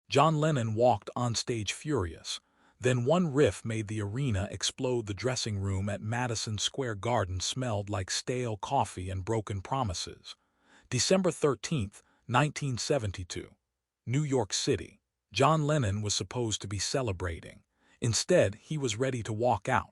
John Lennon walked on stage furious. Then one riff made the arena explode. The dressing room at Madison Square Garden smelled like stale coffee and broken promises. December 13th, 1972. New York City. John Lennon was supposed to be celebrating. Instead, he was ready to walk out.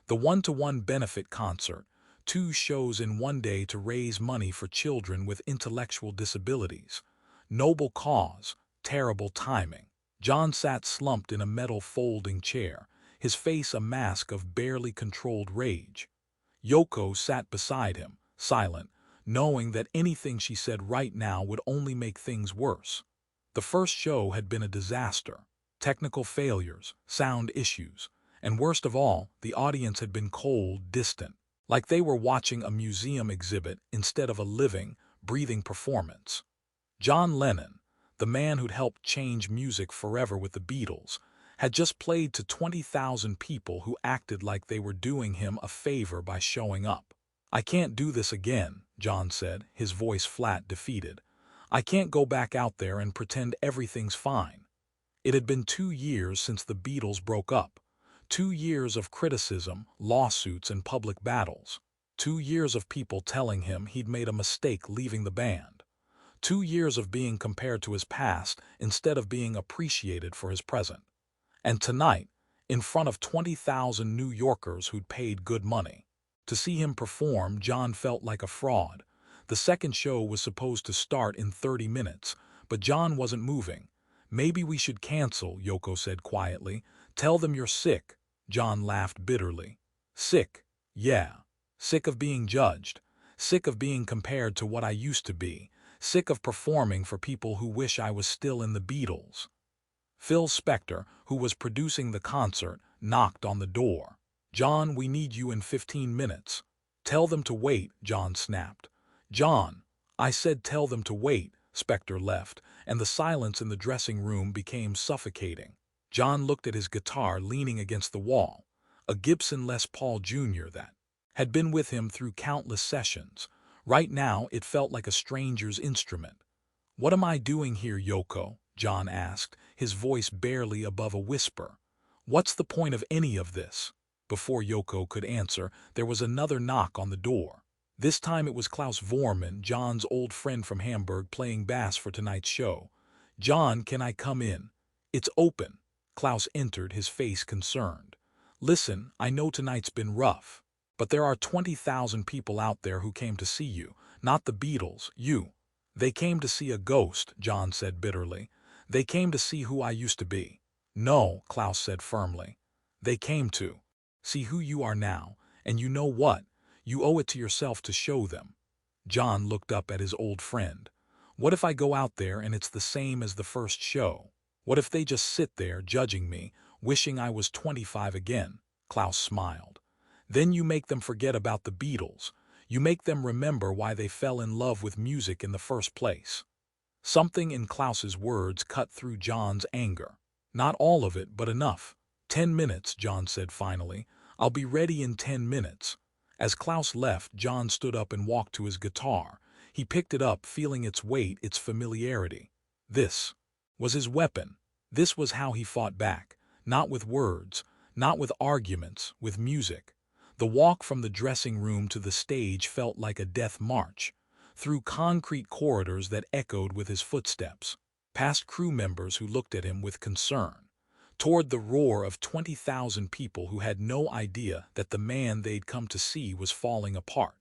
The one-to-one benefit concert, 2 shows in one day to raise money for children with intellectual disabilities. Noble cause, terrible timing. John sat slumped in a metal folding chair, his face a mask of barely controlled rage. Yoko sat beside him, silent, knowing that anything she said right now would only make things worse. The first show had been a disaster. Technical failures, sound issues, and worst of all, the audience had been cold, distant, like they were watching a museum exhibit instead of a living, breathing performance. John Lennon, the man who'd helped change music forever with the Beatles, had just played to 20,000 people who acted like they were doing him a favor by showing up. "I can't do this again," John said, his voice flat, defeated. "I can't go back out there and pretend everything's fine." It had been 2 years since the Beatles broke up. 2 years of criticism, lawsuits, and public battles. 2 years of people telling him he'd made a mistake leaving the band. 2 years of being compared to his past instead of being appreciated for his present. And tonight, in front of 20,000 New Yorkers who'd paid good money to see him perform, John felt like a fraud. The second show was supposed to start in 30 minutes, but John wasn't moving. "Maybe we should cancel," Yoko said quietly. "Tell them you're sick." John laughed bitterly. "Sick? Yeah. Sick of being judged. Sick of being compared to what I used to be. Sick of performing for people who wish I was still in the Beatles." Phil Spector, who was producing the concert, knocked on the door. "John, we need you in 15 minutes. "Tell them to wait," John snapped. "John, I said tell them to wait." Spector left, and the silence in the dressing room became suffocating. John looked at his guitar leaning against the wall, a Gibson Les Paul Jr. that had been with him through countless sessions. Right now, it felt like a stranger's instrument. "What am I doing here, Yoko?" John asked, his voice barely above a whisper. "What's the point of any of this?" Before Yoko could answer, there was another knock on the door. This time it was Klaus Vormann, John's old friend from Hamburg, playing bass for tonight's show. "John, can I come in?" "It's open." Klaus entered, his face concerned. "Listen, I know tonight's been rough, but there are 20,000 people out there who came to see you, not the Beatles, you." "They came to see a ghost," John said bitterly. "They came to see who I used to be." "No," Klaus said firmly. "They came to see who you are now, and you know what? You owe it to yourself to show them." John looked up at his old friend. "What if I go out there and it's the same as the first show? What if they just sit there judging me, wishing I was 25 again?" Klaus smiled. "Then you make them forget about the Beatles. You make them remember why they fell in love with music in the first place." Something in Klaus's words cut through John's anger. "Not all of it, but enough." 10 minutes, John said finally. "I'll be ready in 10 minutes. As Klaus left, John stood up and walked to his guitar. He picked it up, feeling its weight, its familiarity. This was his weapon. This was how he fought back. Not with words, not with arguments, with music. The walk from the dressing room to the stage felt like a death march, through concrete corridors that echoed with his footsteps, past crew members who looked at him with concern, toward the roar of 20,000 people who had no idea that the man they'd come to see was falling apart.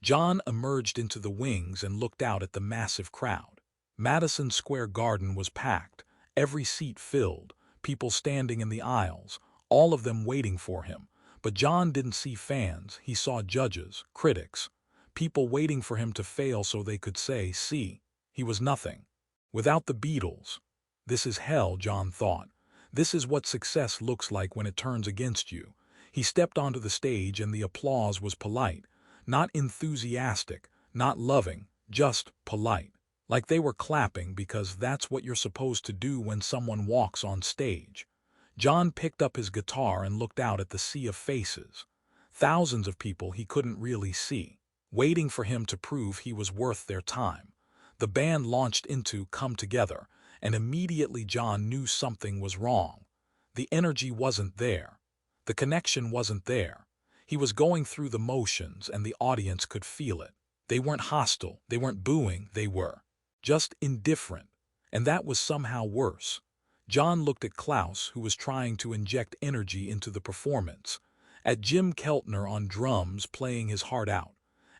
John emerged into the wings and looked out at the massive crowd. Madison Square Garden was packed, every seat filled, people standing in the aisles, all of them waiting for him. But John didn't see fans, he saw judges, critics, people waiting for him to fail so they could say, "See, he was nothing." Without the Beatles. This is hell, John thought. This is what success looks like when it turns against you. He stepped onto the stage and the applause was polite, not enthusiastic, not loving, just polite. Like they were clapping because that's what you're supposed to do when someone walks on stage. John picked up his guitar and looked out at the sea of faces. Thousands of people he couldn't really see, waiting for him to prove he was worth their time. The band launched into "Come Together," and immediately John knew something was wrong. The energy wasn't there. The connection wasn't there. He was going through the motions, and the audience could feel it. They weren't hostile, they weren't booing, they were just indifferent. And that was somehow worse. John looked at Klaus, who was trying to inject energy into the performance, at Jim Keltner on drums playing his heart out,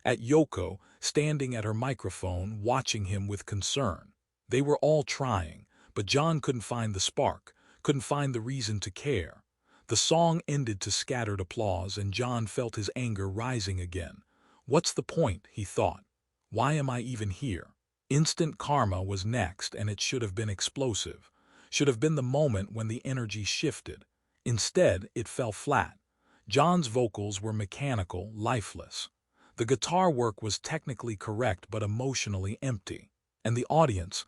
at Yoko standing at her microphone watching him with concern. They were all trying, but John couldn't find the spark, couldn't find the reason to care. The song ended to scattered applause, and John felt his anger rising again. What's the point, he thought. Why am I even here? Instant karma was next, and it should have been explosive. Should have been the moment when the energy shifted. Instead, it fell flat. John's vocals were mechanical, lifeless. The guitar work was technically correct but emotionally empty. And the audience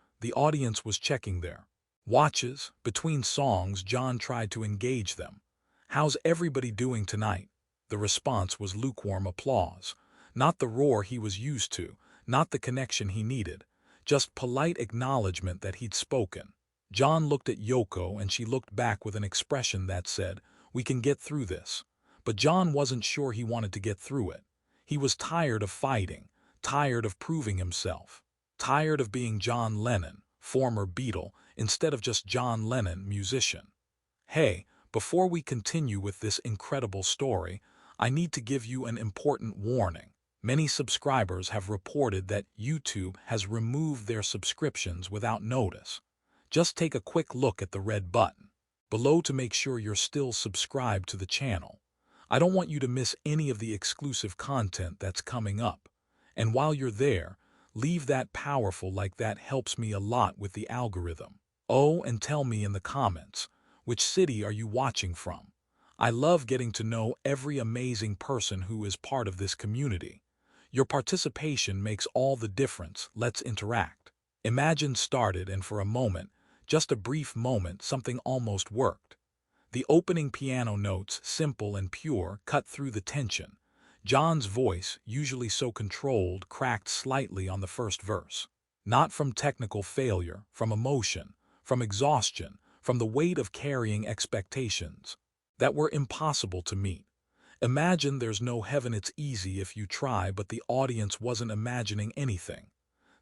was checking their watches. Between songs, John tried to engage them. "How's everybody doing tonight?" The response was lukewarm applause. Not the roar he was used to, not the connection he needed, just polite acknowledgement that he'd spoken. John looked at Yoko, and she looked back with an expression that said, "We can get through this." But John wasn't sure he wanted to get through it. He was tired of fighting, tired of proving himself, tired of being John Lennon, former Beatle, instead of just John Lennon, musician. "Hey, before we continue with this incredible story, I need to give you an important warning. Many subscribers have reported that YouTube has removed their subscriptions without notice. Just take a quick look at the red button below to make sure you're still subscribed to the channel. I don't want you to miss any of the exclusive content that's coming up. And while you're there, leave that powerful like that helps me a lot with the algorithm. Oh, and tell me in the comments, which city are you watching from? I love getting to know every amazing person who is part of this community. Your participation makes all the difference. Let's interact." Imagine started, and for a moment, just a brief moment, something almost worked. The opening piano notes, simple and pure, cut through the tension. John's voice, usually so controlled, cracked slightly on the first verse. Not from technical failure, from emotion, from exhaustion, from the weight of carrying expectations that were impossible to meet. Imagine there's no heaven, it's easy if you try, but the audience wasn't imagining anything.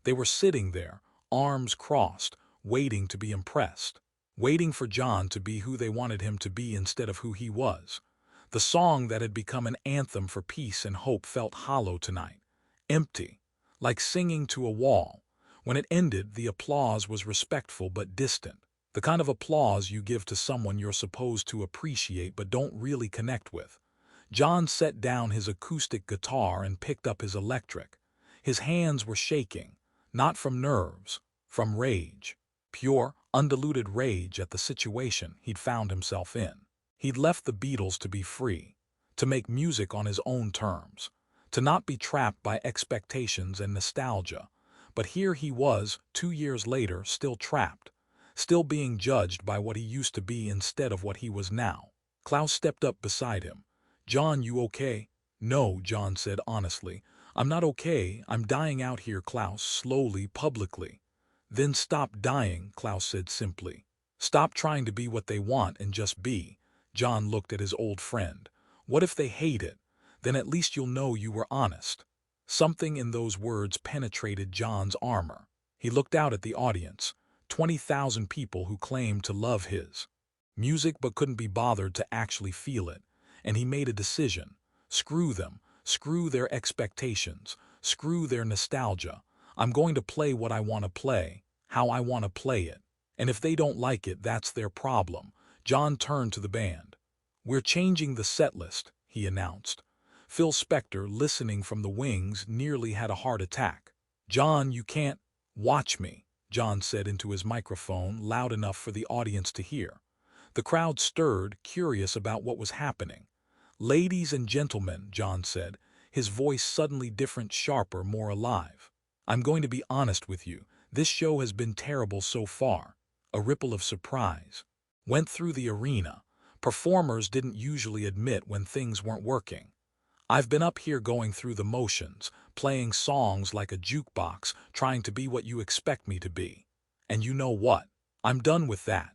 They were sitting there, arms crossed, waiting to be impressed. Waiting for John to be who they wanted him to be instead of who he was. The song that had become an anthem for peace and hope felt hollow tonight. Empty. Like singing to a wall. When it ended, the applause was respectful but distant. The kind of applause you give to someone you're supposed to appreciate but don't really connect with. John set down his acoustic guitar and picked up his electric. His hands were shaking, not from nerves, from rage. Pure, undiluted rage at the situation he'd found himself in. He'd left the Beatles to be free, to make music on his own terms, to not be trapped by expectations and nostalgia. But here he was, 2 years later, still trapped, still being judged by what he used to be instead of what he was now. Klaus stepped up beside him. "John, you okay?" "No," John said honestly. "I'm not okay. I'm dying out here," Klaus slowly, publicly. "Then stop dying," Klaus said simply. "Stop trying to be what they want and just be." John looked at his old friend. "What if they hate it? Then at least you'll know you were honest." Something in those words penetrated John's armor. He looked out at the audience, 20,000 people who claimed to love his music but couldn't be bothered to actually feel it. And he made a decision. Screw them. Screw their expectations. Screw their nostalgia. I'm going to play what I want to play, how I want to play it. And if they don't like it, that's their problem. John turned to the band. "We're changing the set list," he announced. Phil Spector, listening from the wings, nearly had a heart attack. "John, you can't." "Watch me," John said into his microphone, loud enough for the audience to hear. The crowd stirred, curious about what was happening. "Ladies and gentlemen," John said, his voice suddenly different, sharper, more alive. "I'm going to be honest with you. This show has been terrible so far." A ripple of surprise went through the arena. Performers didn't usually admit when things weren't working. "I've been up here going through the motions, playing songs like a jukebox, trying to be what you expect me to be. And you know what? I'm done with that.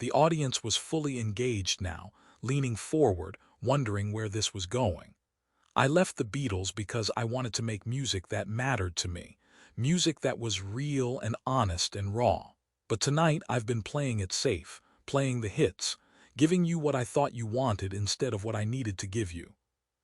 The audience was fully engaged now, leaning forward, wondering where this was going. I left the Beatles because I wanted to make music that mattered to me, music that was real and honest and raw. But tonight I've been playing it safe, playing the hits, giving you what I thought you wanted instead of what I needed to give you.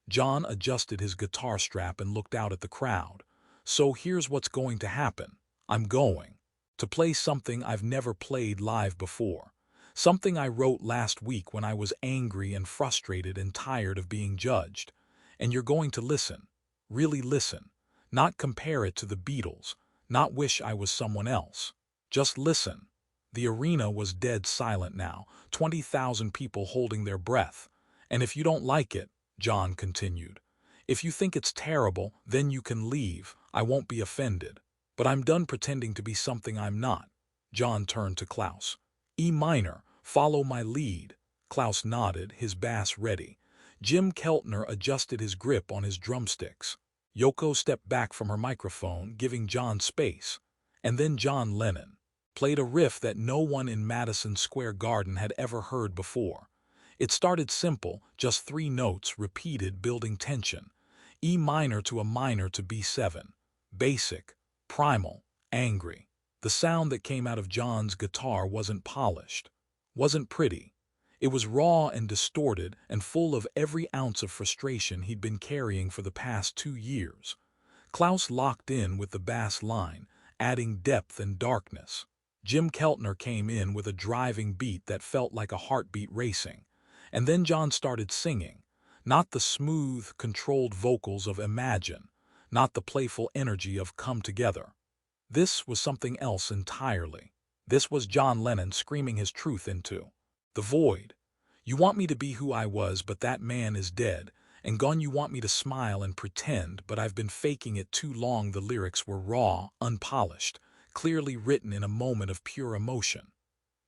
John adjusted his guitar strap and looked out at the crowd. So here's what's going to happen. I'm going to play something I've never played live before. Something I wrote last week when I was angry and frustrated and tired of being judged. And you're going to listen. Really listen. Not compare it to the Beatles. Not wish I was someone else. Just listen. The arena was dead silent now, 20,000 people holding their breath. And if you don't like it, John continued, if you think it's terrible, then you can leave. I won't be offended. But I'm done pretending to be something I'm not. John turned to Klaus. E minor, follow my lead. Klaus nodded, his bass ready. Jim Keltner adjusted his grip on his drumsticks. Yoko stepped back from her microphone, giving John space. And then John Lennon played a riff that no one in Madison Square Garden had ever heard before. It started simple, just 3 notes repeated, building tension. E minor to a minor to B7. Basic, primal, angry. The sound that came out of John's guitar wasn't polished, wasn't pretty. It was raw and distorted and full of every ounce of frustration he'd been carrying for the past 2 years. Klaus locked in with the bass line, adding depth and darkness. Jim Keltner came in with a driving beat that felt like a heartbeat racing. And then John started singing, not the smooth, controlled vocals of Imagine, not the playful energy of Come Together. This was something else entirely. This was John Lennon screaming his truth into the void. You want me to be who I was, but that man is dead, and gone. You want me to smile and pretend, but I've been faking it too long. The lyrics were raw, unpolished, clearly written in a moment of pure emotion.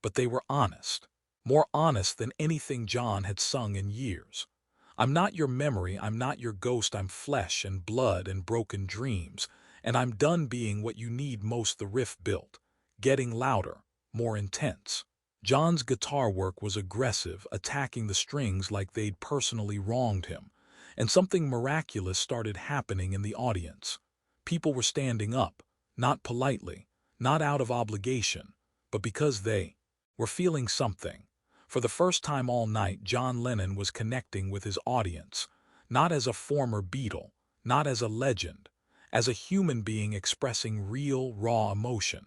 But they were honest. More honest than anything John had sung in years. I'm not your memory, I'm not your ghost, I'm flesh and blood and broken dreams, and I'm done being what you need most. The riff built, getting louder, more intense. John's guitar work was aggressive, attacking the strings like they'd personally wronged him, and something miraculous started happening in the audience. People were standing up, not politely, not out of obligation, but because they were feeling something. For the first time all night, John Lennon was connecting with his audience, not as a former Beatle, not as a legend, as a human being expressing real, raw emotion.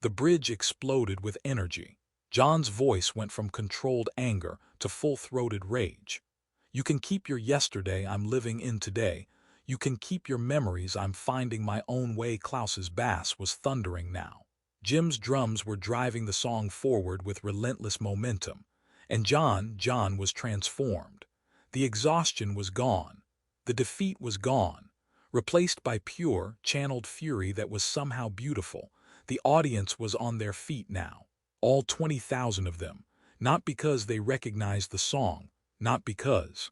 The bridge exploded with energy. John's voice went from controlled anger to full-throated rage. You can keep your yesterday, I'm living in today. You can keep your memories, I'm finding my own way. Klaus's bass was thundering now. Jim's drums were driving the song forward with relentless momentum. And John was transformed. The exhaustion was gone. The defeat was gone, replaced by pure, channeled fury that was somehow beautiful. The audience was on their feet now, all 20,000 of them, not because they recognized the song, not because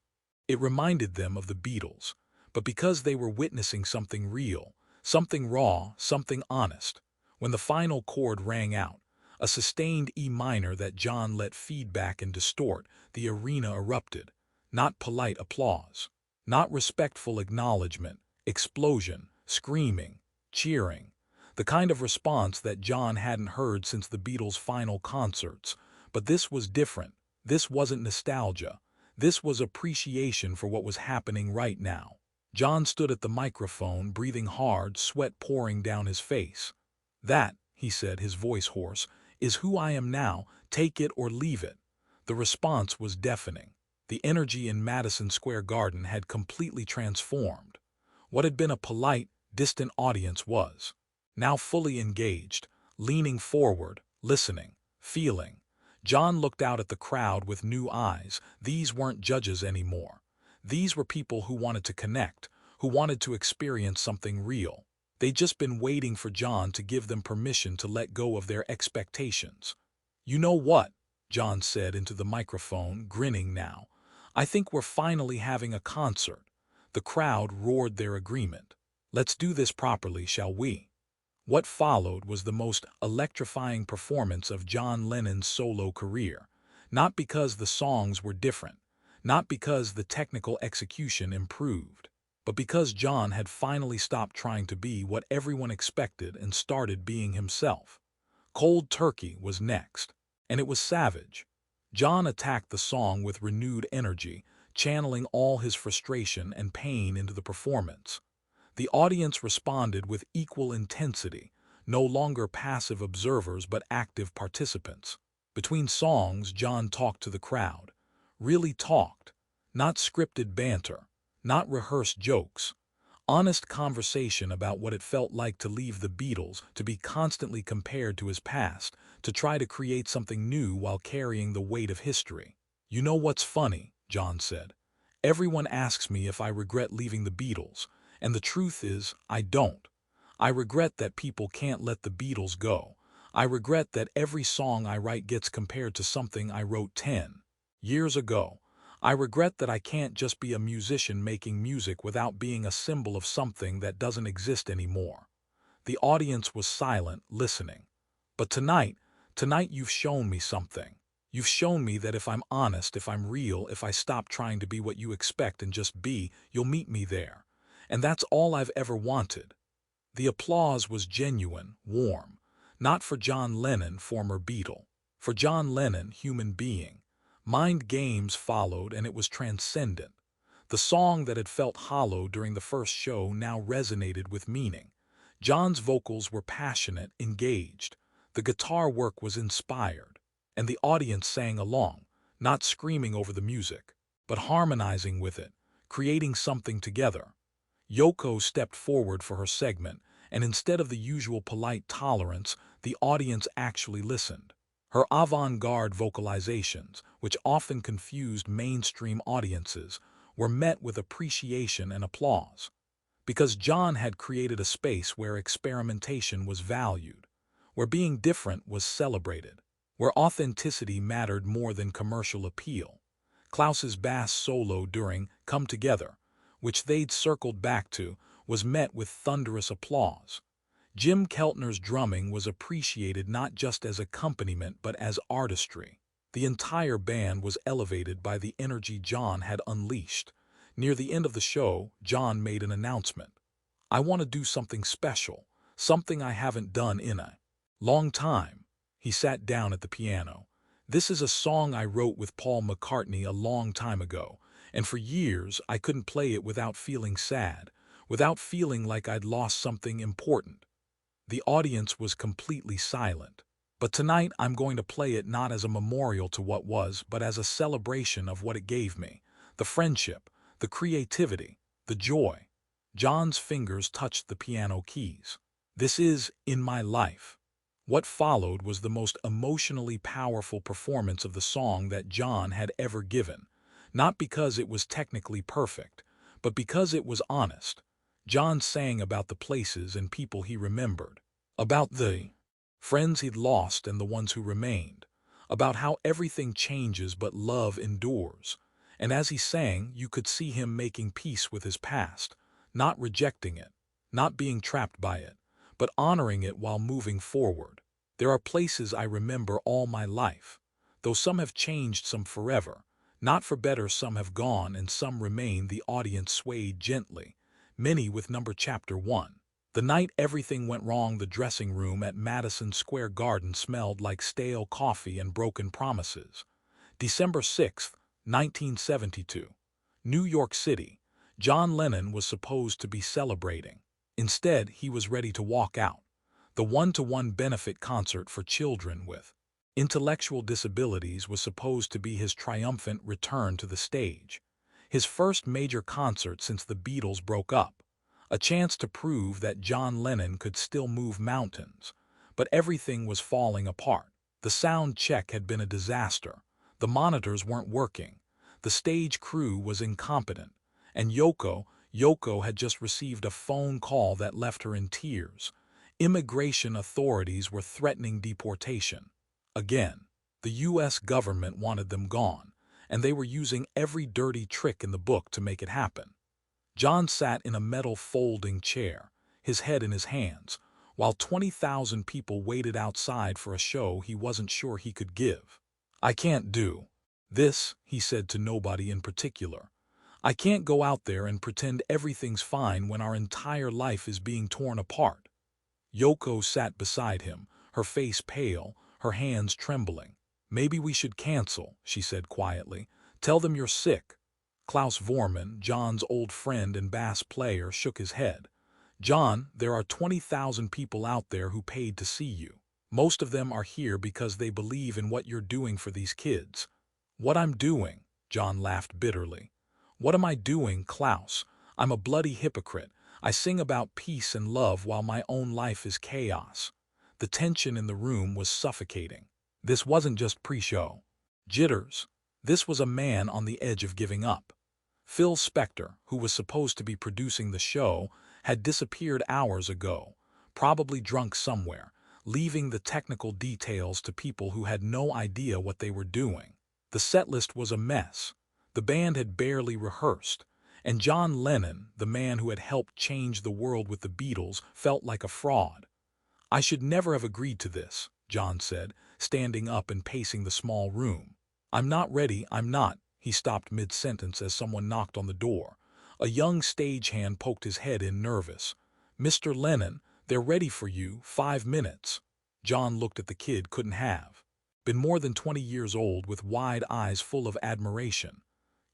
it reminded them of the Beatles, but because they were witnessing something real, something raw, something honest. When the final chord rang out, a sustained E minor that John let feedback and distort, the arena erupted. Not polite applause, not respectful acknowledgement, explosion, screaming, cheering. The kind of response that John hadn't heard since the Beatles' final concerts. But this was different. This wasn't nostalgia. This was appreciation for what was happening right now. John stood at the microphone, breathing hard, sweat pouring down his face. That, he said, his voice hoarse, is who I am now, take it or leave it. The response was deafening. The energy in Madison Square Garden had completely transformed. What had been a polite, distant audience was now fully engaged, leaning forward, listening, feeling. John looked out at the crowd with new eyes. These weren't judges anymore. These were people who wanted to connect, who wanted to experience something real. They'd just been waiting for John to give them permission to let go of their expectations. You know what? John said into the microphone, grinning now. I think we're finally having a concert. The crowd roared their agreement. Let's do this properly, shall we? What followed was the most electrifying performance of John Lennon's solo career, not because the songs were different, not because the technical execution improved, but because John had finally stopped trying to be what everyone expected and started being himself. Cold Turkey was next, and it was savage. John attacked the song with renewed energy, channeling all his frustration and pain into the performance. The audience responded with equal intensity, no longer passive observers but active participants. Between songs, John talked to the crowd. Really talked. Not scripted banter. Not rehearsed jokes. Honest conversation about what it felt like to leave the Beatles, to be constantly compared to his past, to try to create something new while carrying the weight of history. "You know what's funny," John said. "Everyone asks me if I regret leaving the Beatles, and the truth is, I don't. I regret that people can't let the Beatles go. I regret that every song I write gets compared to something I wrote 10 years ago. I regret that I can't just be a musician making music without being a symbol of something that doesn't exist anymore." The audience was silent, listening. "But tonight you've shown me something. You've shown me that if I'm honest, if I'm real, if I stop trying to be what you expect and just be, you'll meet me there. And that's all I've ever wanted." The applause was genuine, warm. Not for John Lennon, former Beatle. For John Lennon, human being. Mind Games followed, and it was transcendent. The song that had felt hollow during the first show now resonated with meaning. John's vocals were passionate, engaged. The guitar work was inspired. And the audience sang along, not screaming over the music, but harmonizing with it, creating something together. Yoko stepped forward for her segment, and instead of the usual polite tolerance, the audience actually listened. Her avant-garde vocalizations, which often confused mainstream audiences, were met with appreciation and applause. Because John had created a space where experimentation was valued, where being different was celebrated, where authenticity mattered more than commercial appeal. Klaus's bass solo during "Come Together," which they'd circled back to, was met with thunderous applause. Jim Keltner's drumming was appreciated not just as accompaniment but as artistry. The entire band was elevated by the energy John had unleashed. Near the end of the show, John made an announcement. "I want to do something special, something I haven't done in a long time." He sat down at the piano. "This is a song I wrote with Paul McCartney a long time ago, and for years I couldn't play it without feeling sad, without feeling like I'd lost something important." The audience was completely silent. "But tonight I'm going to play it not as a memorial to what was, but as a celebration of what it gave me. The friendship, the creativity, the joy." John's fingers touched the piano keys. "This is In My Life." What followed was the most emotionally powerful performance of the song that John had ever given. Not because it was technically perfect, but because it was honest. John sang about the places and people he remembered, about the friends he'd lost and the ones who remained, about how everything changes but love endures. And as he sang, you could see him making peace with his past, not rejecting it, not being trapped by it, but honoring it while moving forward. "There are places I remember all my life, though some have changed, some forever. Not for better, some have gone, and some remain." The audience swayed gently, many with number chapter 1. The night everything went wrong, the dressing room at Madison Square Garden smelled like stale coffee and broken promises. December 6, 1972. New York City. John Lennon was supposed to be celebrating. Instead, he was ready to walk out. The one-to-one benefit concert for children with intellectual disabilities was supposed to be his triumphant return to the stage. His first major concert since the Beatles broke up. A chance to prove that John Lennon could still move mountains. But everything was falling apart. The sound check had been a disaster. The monitors weren't working. The stage crew was incompetent. And Yoko had just received a phone call that left her in tears. Immigration authorities were threatening deportation. Again, the U.S. government wanted them gone, and they were using every dirty trick in the book to make it happen. John sat in a metal folding chair, his head in his hands, while 20,000 people waited outside for a show he wasn't sure he could give. "I can't do this," he said to nobody in particular. "I can't go out there and pretend everything's fine when our entire life is being torn apart." Yoko sat beside him, her face pale, her hands trembling. "Maybe we should cancel," she said quietly. "Tell them you're sick." Klaus Vormann, John's old friend and bass player, shook his head. "John, there are 20,000 people out there who paid to see you. Most of them are here because they believe in what you're doing for these kids." "What I'm doing?" John laughed bitterly. "What am I doing, Klaus? I'm a bloody hypocrite. I sing about peace and love while my own life is chaos." The tension in the room was suffocating. This wasn't just pre-show jitters. This was a man on the edge of giving up. Phil Spector, who was supposed to be producing the show, had disappeared hours ago, probably drunk somewhere, leaving the technical details to people who had no idea what they were doing. The setlist was a mess. The band had barely rehearsed, and John Lennon, the man who had helped change the world with the Beatles, felt like a fraud. "I should never have agreed to this," John said, standing up and pacing the small room. "I'm not ready, I'm not." He stopped mid-sentence as someone knocked on the door. A young stagehand poked his head in, nervous. "Mr. Lennon, they're ready for you, 5 minutes." John looked at the kid, couldn't have been more than 20 years old, with wide eyes full of admiration.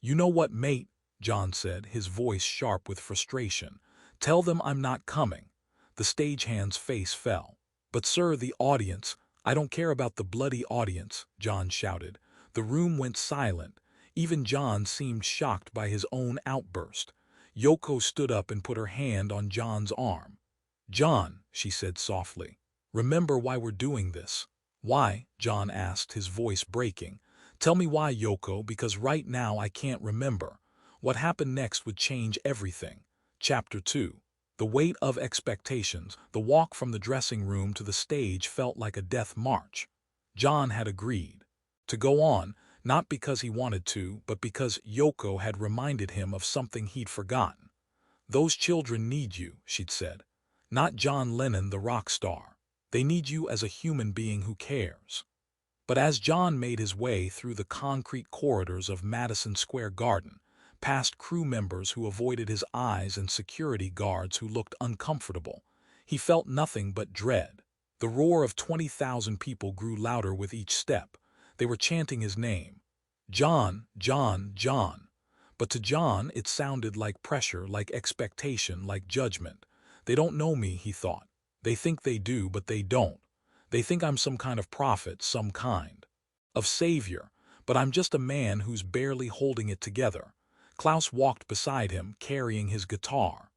"You know what, mate?" John said, his voice sharp with frustration. "Tell them I'm not coming." The stagehand's face fell. "But sir, the audience—" "I don't care about the bloody audience," John shouted. The room went silent. Even John seemed shocked by his own outburst. Yoko stood up and put her hand on John's arm. "John," she said softly, "remember why we're doing this." "Why?" John asked, his voice breaking. "Tell me why, Yoko, because right now I can't remember." What happened next would change everything. Chapter 2. The weight of expectations, the walk from the dressing room to the stage felt like a death march. John had agreed to go on, not because he wanted to, but because Yoko had reminded him of something he'd forgotten. "Those children need you," she'd said. "Not John Lennon, the rock star. They need you as a human being who cares." But as John made his way through the concrete corridors of Madison Square Garden, past crew members who avoided his eyes and security guards who looked uncomfortable, he felt nothing but dread. The roar of 20,000 people grew louder with each step. They were chanting his name. "John, John, John." But to John it sounded like pressure, like expectation, like judgment. "They don't know me," he thought. "They think they do, but they don't. They think I'm some kind of prophet, some kind of savior, but I'm just a man who's barely holding it together." Klaus walked beside him, carrying his guitar.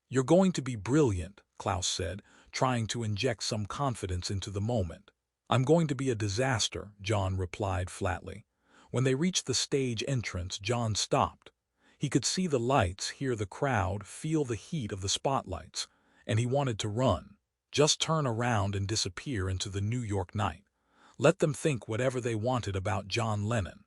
"You're going to be brilliant," Klaus said, trying to inject some confidence into the moment. "I'm going to be a disaster," John replied flatly. When they reached the stage entrance, John stopped. He could see the lights, hear the crowd, feel the heat of the spotlights, and he wanted to run. Just turn around and disappear into the New York night. Let them think whatever they wanted about John Lennon.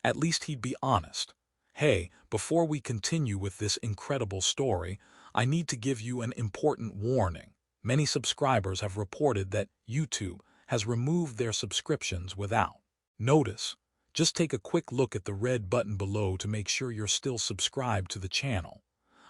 At least he'd be honest. "Hey, before we continue with this incredible story, I need to give you an important warning. Many subscribers have reported that YouTube has removed their subscriptions without notice. Just take a quick look at the red button below to make sure you're still subscribed to the channel.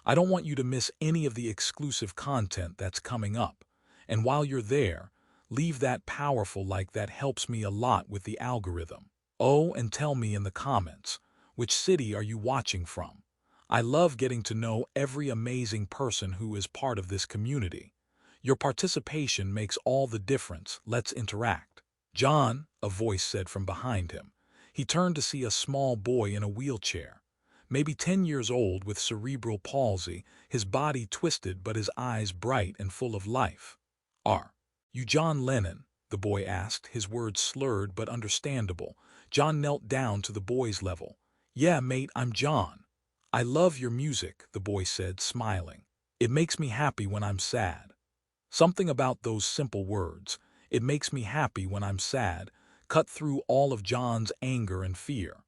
I don't want you to miss any of the exclusive content that's coming up. And while you're there, leave that powerful like, that helps me a lot with the algorithm. Oh, and tell me in the comments, which city are you watching from? I love getting to know every amazing person who is part of this community. Your participation makes all the difference. Let's interact." "John," a voice said from behind him. He turned to see a small boy in a wheelchair. Maybe 10 years old, with cerebral palsy, his body twisted but his eyes bright and full of life. "Are you John Lennon?" the boy asked, his words slurred but understandable. John knelt down to the boy's level. "Yeah, mate, I'm John." "I love your music," the boy said, smiling. "It makes me happy when I'm sad." Something about those simple words, "it makes me happy when I'm sad," cut through all of John's anger and fear.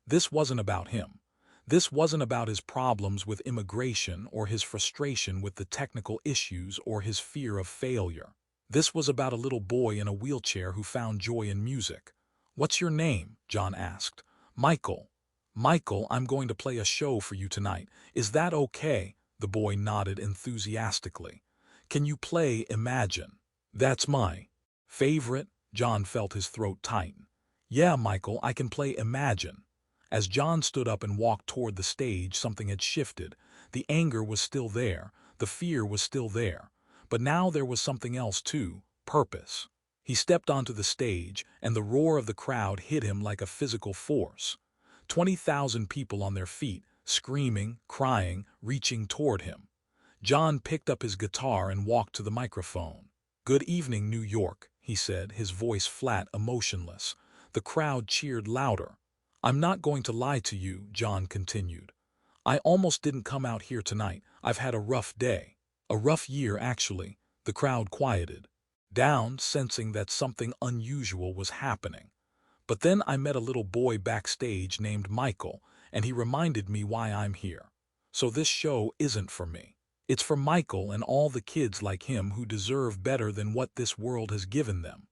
This wasn't about him. This wasn't about his problems with immigration or his frustration with the technical issues or his fear of failure. This was about a little boy in a wheelchair who found joy in music. "What's your name?" John asked. "Michael." "Michael, I'm going to play a show for you tonight. Is that okay?" The boy nodded enthusiastically. "Can you play Imagine?" "That's my favorite." John felt his throat tighten. "Yeah, Michael, I can play Imagine." As John stood up and walked toward the stage, something had shifted. The anger was still there, the fear was still there. But now there was something else too, purpose. He stepped onto the stage, and the roar of the crowd hit him like a physical force. 20,000 people on their feet, screaming, crying, reaching toward him. John picked up his guitar and walked to the microphone. "Good evening, New York," he said, his voice flat, emotionless. The crowd cheered louder. "I'm not going to lie to you," John continued. "I almost didn't come out here tonight. I've had a rough day. A rough year, actually." The crowd quieted down, sensing that something unusual was happening. "But then I met a little boy backstage named Michael, and he reminded me why I'm here. So this show isn't for me. It's for Michael and all the kids like him who deserve better than what this world has given them."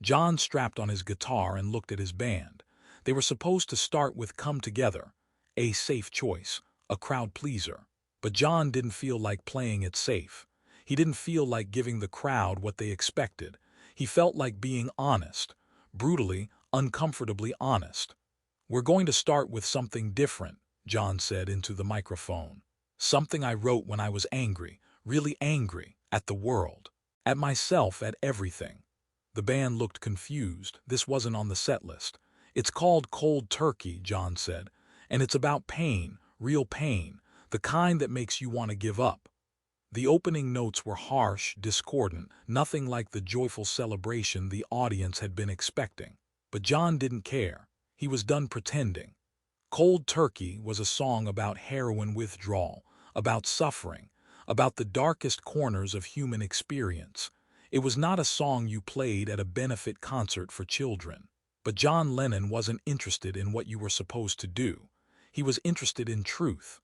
John strapped on his guitar and looked at his band. They were supposed to start with "Come Together," a safe choice, a crowd pleaser. But John didn't feel like playing it safe. He didn't feel like giving the crowd what they expected. He felt like being honest, brutally, uncomfortably honest. "We're going to start with something different," John said into the microphone. "Something I wrote when I was angry, really angry, at the world, at myself, at everything." The band looked confused. This wasn't on the set list. "It's called Cold Turkey," John said, "and it's about pain, real pain, the kind that makes you want to give up." The opening notes were harsh, discordant, nothing like the joyful celebration the audience had been expecting. But John didn't care. He was done pretending. Cold Turkey was a song about heroin withdrawal, about suffering, about the darkest corners of human experience. It was not a song you played at a benefit concert for children. But John Lennon wasn't interested in what you were supposed to do. He was interested in truth.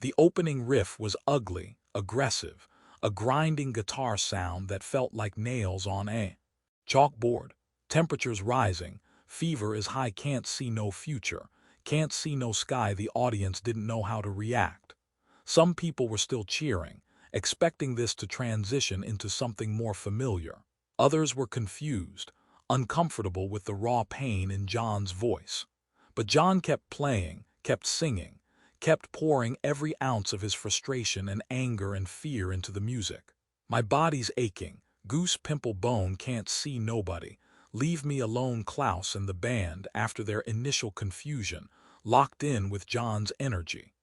The opening riff was ugly, aggressive, a grinding guitar sound that felt like nails on a chalkboard. Temperatures rising, fever is high, can't see no future, can't see no sky. The audience didn't know how to react. Some people were still cheering, expecting this to transition into something more familiar. Others were confused, uncomfortable with the raw pain in John's voice. But John kept playing, kept singing, kept pouring every ounce of his frustration and anger and fear into the music. "My body's aching, goose pimple bone, can't see nobody. Leave me alone." Klaus and the band, after their initial confusion, locked in with John's energy.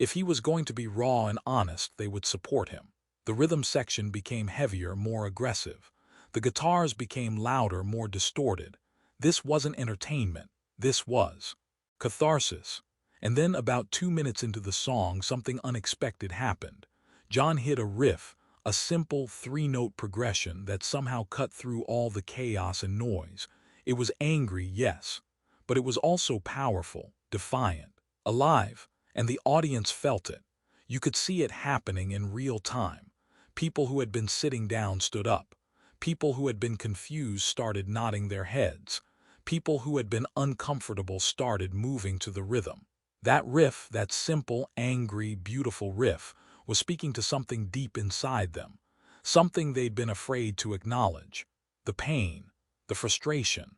If he was going to be raw and honest, they would support him. The rhythm section became heavier, more aggressive. The guitars became louder, more distorted. This wasn't entertainment. This was catharsis. And then about 2 minutes into the song, something unexpected happened. John hit a riff, a simple 3-note progression that somehow cut through all the chaos and noise. It was angry, yes, but it was also powerful, defiant, alive, and the audience felt it. You could see it happening in real time. People who had been sitting down stood up. People who had been confused started nodding their heads. People who had been uncomfortable started moving to the rhythm. That riff, that simple, angry, beautiful riff, was speaking to something deep inside them, something they'd been afraid to acknowledge. The pain, the frustration,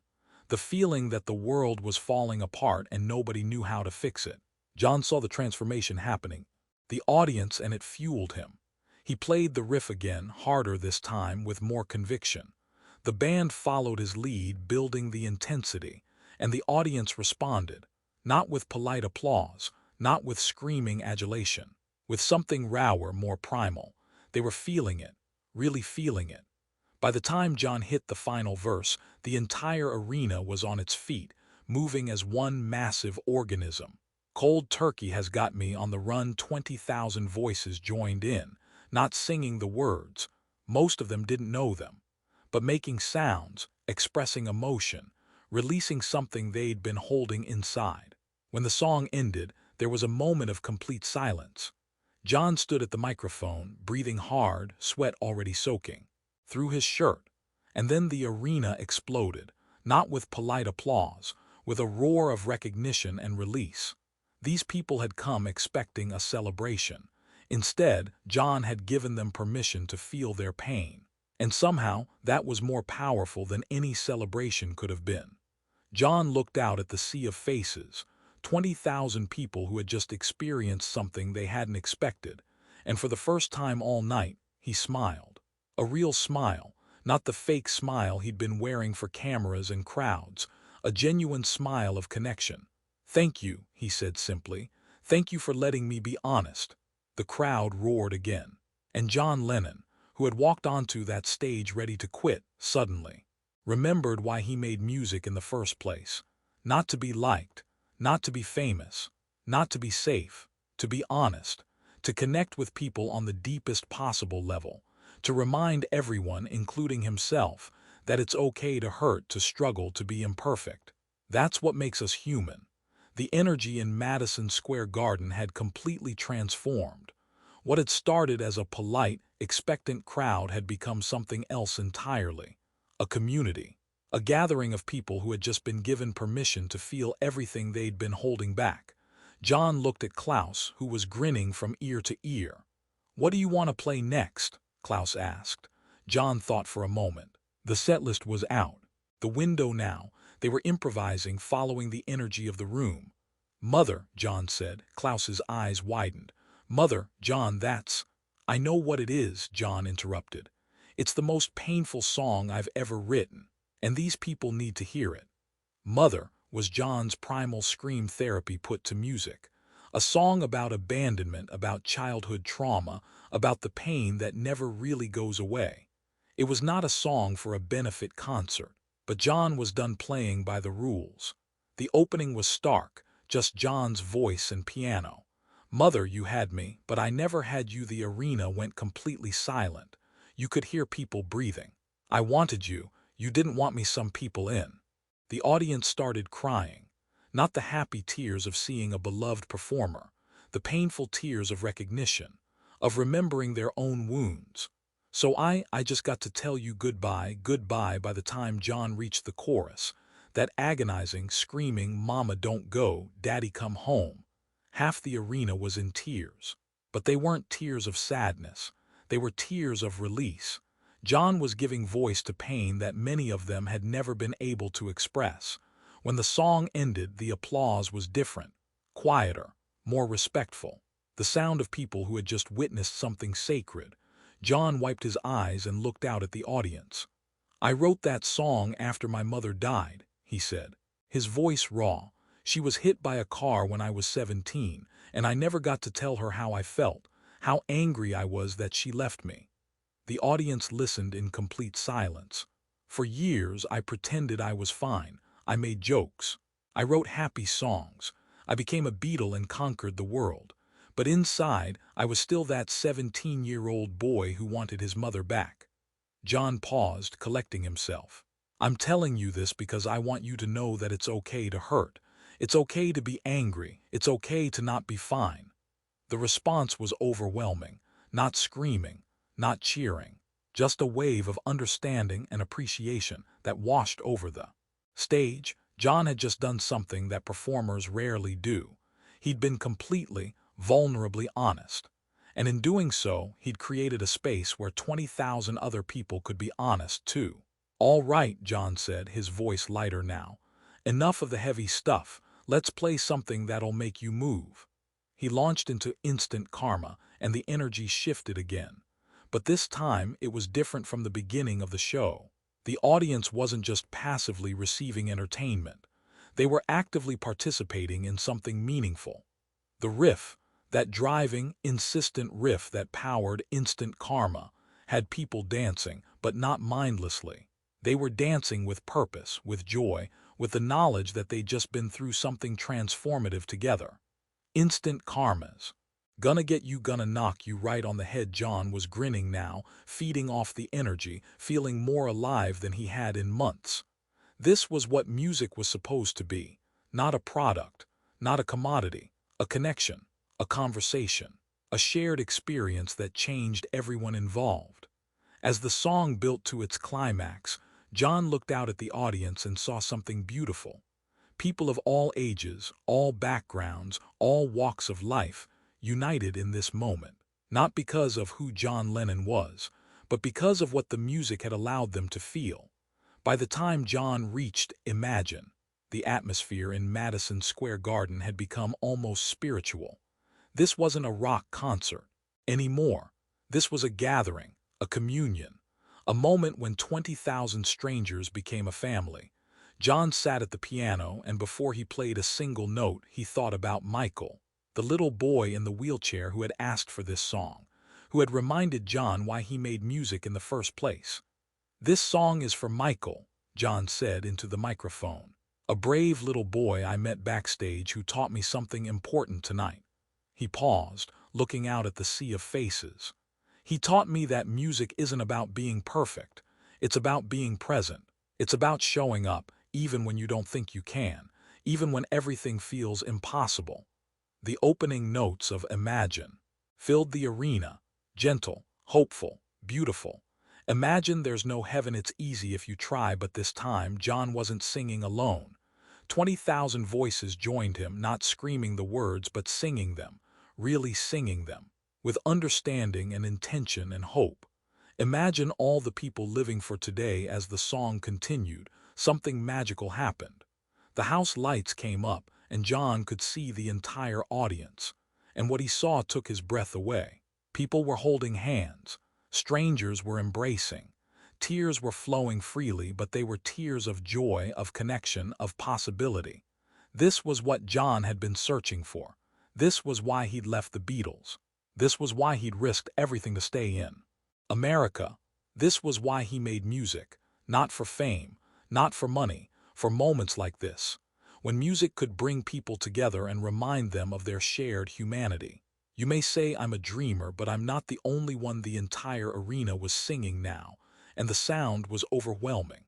the feeling that the world was falling apart and nobody knew how to fix it. John saw the transformation happening, the audience, and it fueled him. He played the riff again, harder this time, with more conviction. The band followed his lead, building the intensity, and the audience responded, not with polite applause, not with screaming adulation, with something rawer, more primal. They were feeling it, really feeling it. By the time John hit the final verse, the entire arena was on its feet, moving as one massive organism. "Cold Turkey has got me on the run." 20,000 voices joined in, not singing the words. Most of them didn't know them, but making sounds, expressing emotion, releasing something they'd been holding inside. When the song ended, There was a moment of complete silence. John stood at the microphone, breathing hard, sweat already soaking through his shirt. And then the arena exploded, not with polite applause, with a roar of recognition and release. These people had come expecting a celebration. Instead, John had given them permission to feel their pain. And somehow, that was more powerful than any celebration could have been. John looked out at the sea of faces, 20,000 people who had just experienced something they hadn't expected, and for the first time all night, he smiled. A real smile, not the fake smile he'd been wearing for cameras and crowds, a genuine smile of connection. "Thank you," he said simply. "Thank you for letting me be honest." The crowd roared again. And John Lennon, who had walked onto that stage ready to quit, suddenly remembered why he made music in the first place. Not to be liked, not to be famous, not to be safe, to be honest, to connect with people on the deepest possible level, to remind everyone, including himself, that it's okay to hurt, to struggle, to be imperfect. That's what makes us human. The energy in Madison Square Garden had completely transformed. What had started as a polite, expectant crowd had become something else entirely. A community. A gathering of people who had just been given permission to feel everything they'd been holding back. John looked at Klaus, who was grinning from ear to ear. "What do you want to play next?" Klaus asked. John thought for a moment. The set list was out. The window now. They were improvising, following the energy of the room. "Mother," John said. Klaus's eyes widened. "Mother, John, that's—" "I know what it is," John interrupted. "It's the most painful song I've ever written, and these people need to hear it." "Mother" was John's primal scream therapy put to music. A song about abandonment, about childhood trauma, about the pain that never really goes away. It was not a song for a benefit concert, but John was done playing by the rules. The opening was stark, just John's voice and piano. "Mother, you had me, but I never had you." The arena went completely silent. You could hear people breathing. "I wanted you. You didn't want me." Some people in the audience started crying. Not the happy tears of seeing a beloved performer, the painful tears of recognition, of remembering their own wounds. "So I just got to tell you goodbye, goodbye." By the time John reached the chorus, that agonizing, screaming, "Mama, don't go, Daddy, come home," half the arena was in tears. But they weren't tears of sadness. They were tears of release. John was giving voice to pain that many of them had never been able to express. When the song ended, the applause was different, quieter, more respectful. The sound of people who had just witnessed something sacred. John wiped his eyes and looked out at the audience. "I wrote that song after my mother died," he said, his voice raw. "She was hit by a car when I was 17, and I never got to tell her how I felt, how angry I was that she left me." The audience listened in complete silence. "For years I pretended I was fine. I made jokes. I wrote happy songs. I became a Beatle and conquered the world. But inside, I was still that 17-year-old boy who wanted his mother back." John paused, collecting himself. "I'm telling you this because I want you to know that it's okay to hurt. It's okay to be angry. It's okay to not be fine." The response was overwhelming. Not screaming, not cheering. Just a wave of understanding and appreciation that washed over the stage. John had just done something that performers rarely do. He'd been completely, vulnerably honest. And in doing so, he'd created a space where 20,000 other people could be honest too. "All right," John said, his voice lighter now. "Enough of the heavy stuff. Let's play something that'll make you move." He launched into instant karma, and the energy shifted again. But this time, it was different from the beginning of the show. The audience wasn't just passively receiving entertainment. They were actively participating in something meaningful. The riff, that driving, insistent riff that powered instant karma, had people dancing, but not mindlessly. They were dancing with purpose, with joy, with the knowledge that they'd just been through something transformative together. Instant karmas. "Gonna get you, gonna knock you right on the head." John was grinning now, feeding off the energy, feeling more alive than he had in months. This was what music was supposed to be. Not a product, not a commodity, A connection, a conversation, a shared experience that changed everyone involved. As the song built to its climax, John looked out at the audience and saw something beautiful. People of all ages, all backgrounds, all walks of life, united in this moment, not because of who John Lennon was, but because of what the music had allowed them to feel. By the time John reached Imagine, the atmosphere in Madison Square Garden had become almost spiritual. This wasn't a rock concert anymore. This was a gathering, a communion, a moment when 20,000 strangers became a family. John sat at the piano, and before he played a single note, he thought about Michael, the little boy in the wheelchair who had asked for this song, who had reminded John why he made music in the first place. "This song is for Michael," John said into the microphone. "A brave little boy I met backstage who taught me something important tonight." He paused, looking out at the sea of faces. "He taught me that music isn't about being perfect. It's about being present. It's about showing up, even when you don't think you can, even when everything feels impossible." The opening notes of Imagine filled the arena, gentle, hopeful, beautiful. Imagine there's no heaven, it's easy if you try, but this time John wasn't singing alone. 20,000 voices joined him, not screaming the words, but singing them, really singing them, with understanding and intention and hope. Imagine all the people living for today. As the song continued, something magical happened. The house lights came up, and John could see the entire audience. And what he saw took his breath away. People were holding hands. Strangers were embracing. Tears were flowing freely, but they were tears of joy, of connection, of possibility. This was what John had been searching for. This was why he'd left the Beatles. This was why he'd risked everything to stay in America. This was why he made music, not for fame, not for money, for moments like this, when music could bring people together and remind them of their shared humanity. You may say I'm a dreamer, but I'm not the only one. The entire arena was singing now, and the sound was overwhelming.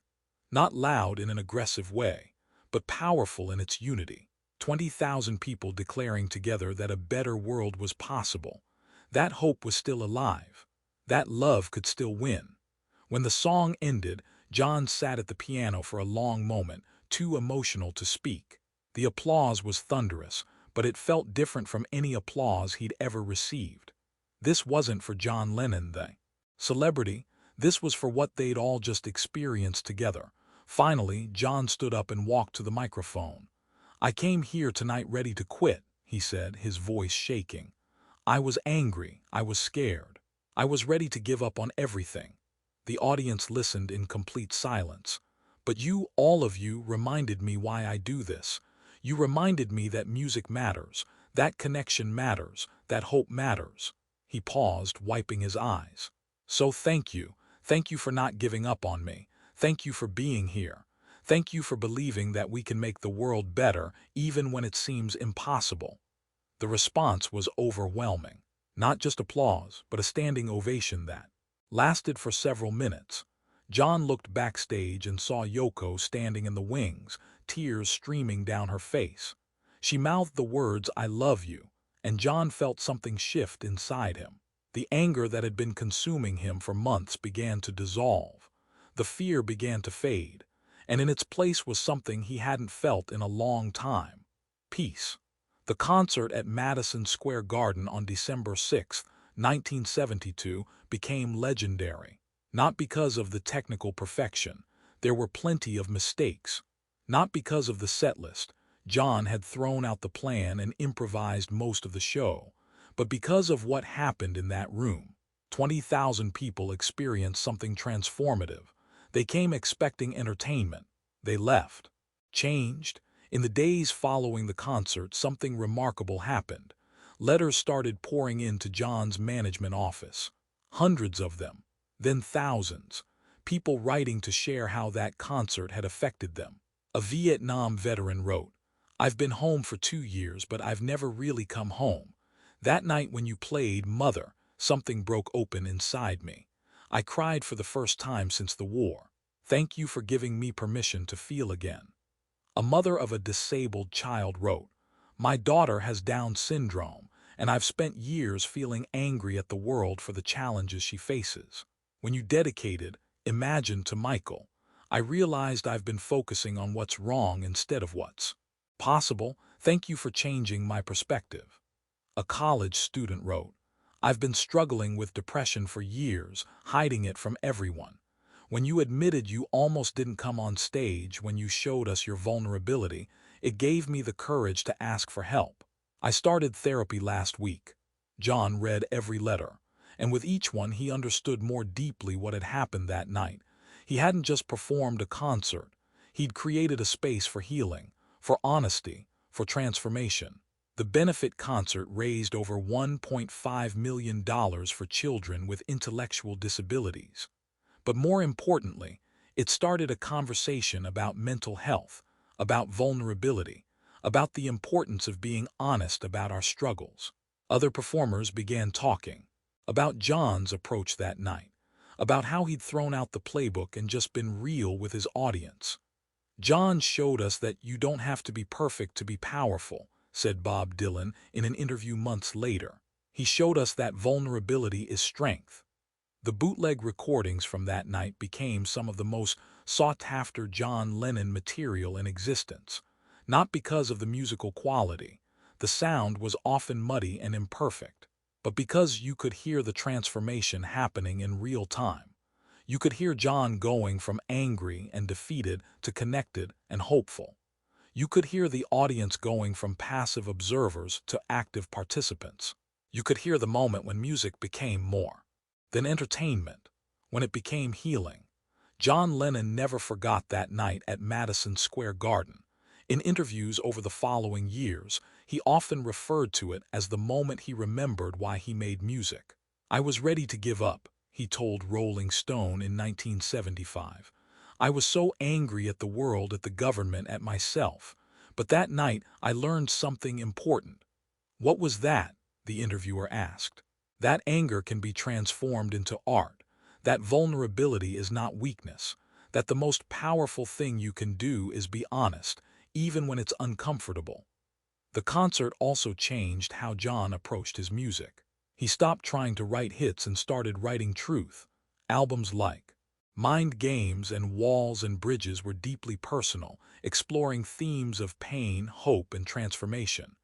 Not loud in an aggressive way, but powerful in its unity. 20,000 people declaring together that a better world was possible. That hope was still alive. That love could still win. When the song ended, John sat at the piano for a long moment, too emotional to speak. The applause was thunderous, but it felt different from any applause he'd ever received. This wasn't for John Lennon, the celebrity. This was for what they'd all just experienced together. Finally, John stood up and walked to the microphone. "I came here tonight ready to quit," he said, his voice shaking. "I was angry. I was scared. I was ready to give up on everything." The audience listened in complete silence. "But you, all of you, reminded me why I do this. You reminded me that music matters, that connection matters, that hope matters." He paused, wiping his eyes. "So thank you. Thank you for not giving up on me. Thank you for being here. Thank you for believing that we can make the world better, even when it seems impossible." The response was overwhelming. Not just applause, but a standing ovation that lasted for several minutes. John looked backstage and saw Yoko standing in the wings, tears streaming down her face. She mouthed the words, "I love you," and John felt something shift inside him. The anger that had been consuming him for months began to dissolve. The fear began to fade, and in its place was something he hadn't felt in a long time: peace. The concert at Madison Square Garden on December 6, 1972, became legendary. Not because of the technical perfection. There were plenty of mistakes. Not because of the setlist. John had thrown out the plan and improvised most of the show. But because of what happened in that room. 20,000 people experienced something transformative. They came expecting entertainment. They left changed. In the days following the concert, something remarkable happened. Letters started pouring into John's management office. Hundreds of them. Then thousands. People writing to share how that concert had affected them. A Vietnam veteran wrote, "I've been home for 2 years, but I've never really come home. That night when you played Mother, something broke open inside me. I cried for the first time since the war. Thank you for giving me permission to feel again." A mother of a disabled child wrote, My daughter has Down syndrome, and I've spent years feeling angry at the world for the challenges she faces. When you dedicated Imagine to Michael, I realized I've been focusing on what's wrong instead of what's possible. Thank you for changing my perspective. A college student wrote, I've been struggling with depression for years, hiding it from everyone. When you admitted you almost didn't come on stage when you showed us your vulnerability, it gave me the courage to ask for help. I started therapy last week. John read every letter, and with each one he understood more deeply what had happened that night. He hadn't just performed a concert. He'd created a space for healing, for honesty, for transformation. The benefit concert raised over $1.5 million for children with intellectual disabilities. But more importantly, it started a conversation about mental health, about vulnerability, about the importance of being honest about our struggles. Other performers began talking about John's approach that night, about how he'd thrown out the playbook and just been real with his audience. John showed us that you don't have to be perfect to be powerful, said Bob Dylan in an interview months later. He showed us that vulnerability is strength. The bootleg recordings from that night became some of the most sought-after John Lennon material in existence. Not because of the musical quality, the sound was often muddy and imperfect, but because you could hear the transformation happening in real time. You could hear John going from angry and defeated to connected and hopeful. You could hear the audience going from passive observers to active participants. You could hear the moment when music became more than entertainment, when it became healing. John Lennon never forgot that night at Madison Square Garden. In interviews over the following years, he often referred to it as the moment he remembered why he made music. I was ready to give up, he told Rolling Stone in 1975. I was so angry at the world, at the government, at myself. But that night I learned something important. What was that? The interviewer asked. That anger can be transformed into art. That vulnerability is not weakness. That the most powerful thing you can do is be honest, even when it's uncomfortable. The concert also changed how John approached his music. He stopped trying to write hits and started writing truth. Albums like Mind Games and Walls and Bridges were deeply personal, exploring themes of pain, hope, and transformation.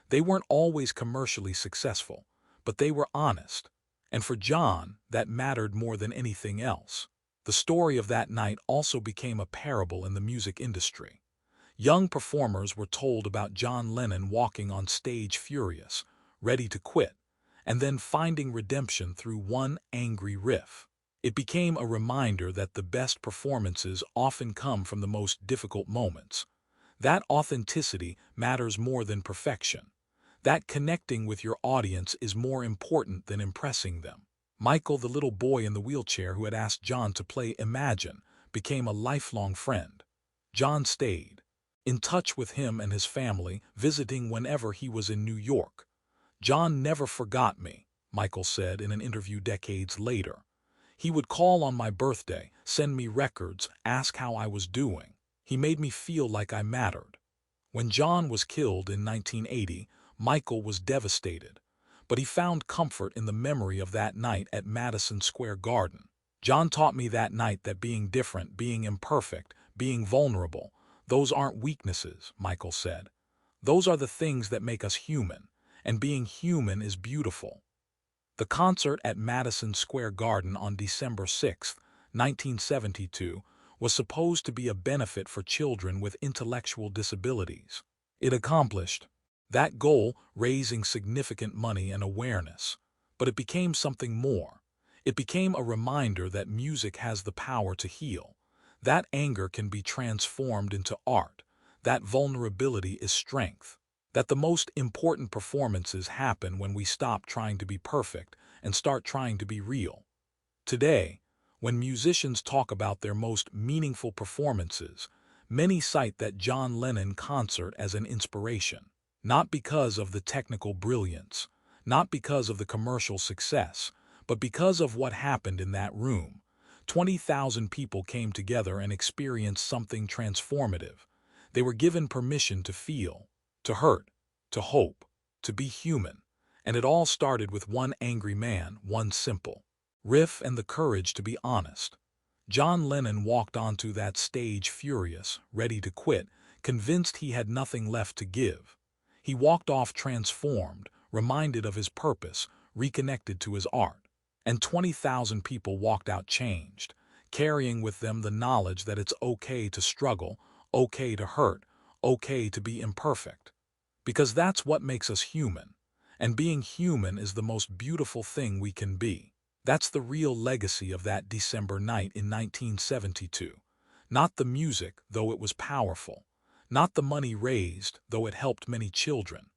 They weren't always commercially successful, but they were honest. And for John, that mattered more than anything else. The story of that night also became a parable in the music industry. Young performers were told about John Lennon walking on stage furious, ready to quit, and then finding redemption through one angry riff. It became a reminder that the best performances often come from the most difficult moments. That authenticity matters more than perfection. That connecting with your audience is more important than impressing them. Michael, the little boy in the wheelchair who had asked John to play Imagine, became a lifelong friend. John stayed in touch with him and his family, visiting whenever he was in New York. John never forgot me, Michael said in an interview decades later. He would call on my birthday, send me records, ask how I was doing. He made me feel like I mattered. When John was killed in 1980, Michael was devastated, but he found comfort in the memory of that night at Madison Square Garden. John taught me that night that being different, being imperfect, being vulnerable, those aren't weaknesses, Michael said. Those are the things that make us human, and being human is beautiful. The concert at Madison Square Garden on December 6, 1972, was supposed to be a benefit for children with intellectual disabilities. It accomplished that goal, raising significant money and awareness. But it became something more. It became a reminder that music has the power to heal. That anger can be transformed into art. That vulnerability is strength. That the most important performances happen when we stop trying to be perfect and start trying to be real. Today, when musicians talk about their most meaningful performances, many cite that John Lennon concert as an inspiration. Not because of the technical brilliance, not because of the commercial success, but because of what happened in that room. 20,000 people came together and experienced something transformative. They were given permission to feel, to hurt, to hope, to be human. And it all started with one angry man, one simple riff and the courage to be honest. John Lennon walked onto that stage furious, ready to quit, convinced he had nothing left to give. He walked off transformed, reminded of his purpose, reconnected to his art. And 20,000 people walked out changed, carrying with them the knowledge that it's okay to struggle, okay to hurt, okay to be imperfect. Because that's what makes us human. And being human is the most beautiful thing we can be. That's the real legacy of that December night in 1972. Not the music, though it was powerful. Not the money raised, though it helped many children.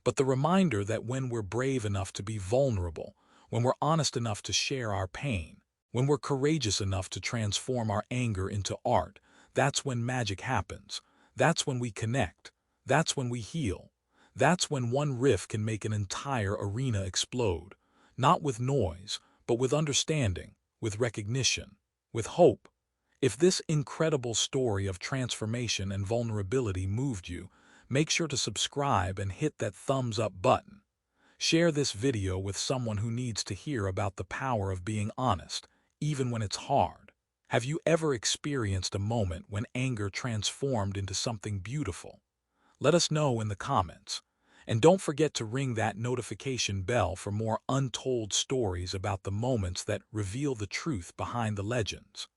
But the reminder that when we're brave enough to be vulnerable, when we're honest enough to share our pain, when we're courageous enough to transform our anger into art, that's when magic happens. That's when we connect. That's when we heal. That's when one riff can make an entire arena explode. Not with noise, but with understanding, with recognition, with hope. If this incredible story of transformation and vulnerability moved you, make sure to subscribe and hit that thumbs up button. Share this video with someone who needs to hear about the power of being honest, even when it's hard. Have you ever experienced a moment when anger transformed into something beautiful? Let us know in the comments. And don't forget to ring that notification bell for more untold stories about the moments that reveal the truth behind the legends.